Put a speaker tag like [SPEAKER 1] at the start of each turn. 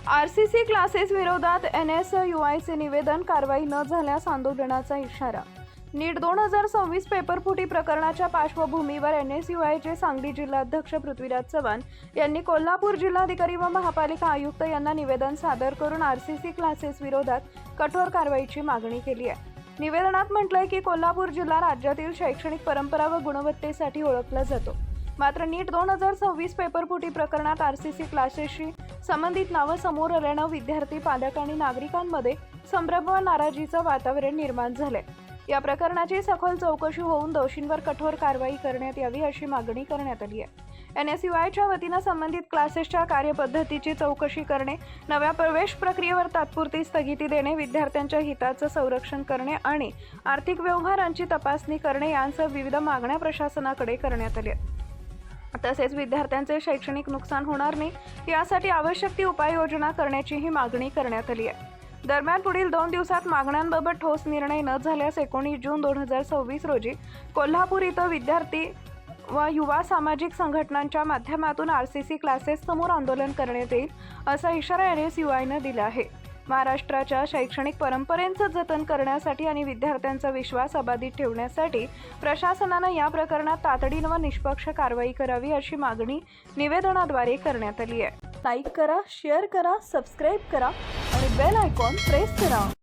[SPEAKER 1] RCC classes विरोधात एनएसयूआयचे निवेदन, कारवाई न झाल्यास आंदोलनाचा इशारा। नीट 2026 पेपरफुटी प्रकरणाच्या पार्श्वभूमीवर एनएसयूआयचे सांगली जिल्हाध्यक्ष पृथ्वीराज चव्हाण यांनी कोल्हापूर जिल्हाधिकारी व महापालिका आयुक्त यांना निवेदन सादर करून आरसीसी क्लासेस विरोधात कठोर कारवाईची मागणी केली आहे। निवेदनात म्हटलंय की कोल्हापूर जिल्हा राज्यातील शैक्षणिक परंपरा व गुणवत्तेसाठी ओळखला जातो। मात्र नीट 2026 पेपरफुटी प्रकरणात आरसीसी क्लासेसशी संबंधित नावं समोर आल्यानं विद्यार्थी, पालक आणि नागरिकांमध्ये संभ्रम व नाराजीचं वातावरण निर्माण झालंय। या प्रकरणाची सखोल चौकशी होऊन दोषींवर कठोर कारवाई करण्यात यावी अशी मागणी करण्यात आली आहे। एनएसयूआयच्या वतीनं संबंधित क्लासेसच्या कार्यपद्धतीची चौकशी करणे, नव्या प्रवेश प्रक्रियेवर तात्पुरती स्थगिती देणे, विद्यार्थ्यांच्या हिताचं संरक्षण करणे आणि आर्थिक व्यवहारांची तपासणी करणे यांसह विविध मागण्या प्रशासनाकडे करण्यात आल्या। तसेच विद्यार्थ्यांचे शैक्षणिक नुकसान होणार नाही यासाठी आवश्यक ती उपाययोजना करण्याचीही मागणी करण्यात आली आहे। दरम्यान पुढील 2 दिवसात मागण्यांबाबत ठोस निर्णय न झाल्यास 19 जून 2026 रोजी कोल्हापूर इथं विद्यार्थी व युवा सामाजिक संघटनांच्या माध्यमातून आरसीसी क्लासेस समोर आंदोलन करण्यात येईल असा इशारा एनएसयूआयने दिला आहे। महाराष्ट्राच्या शैक्षणिक परंपरेचं जतन करण्यासाठी आणि विद्यार्थ्यांचा विश्वास अबाधित ठेवण्यासाठी प्रशासनानं या प्रकरणात तातडीनं व निष्पक्ष कारवाई करावी अशी मागणी निवेदनाद्वारे करण्यात आली आहे। लाईक करा, शेअर करा, सबस्क्राईब करा आणि बेल आयकॉन प्रेस करा।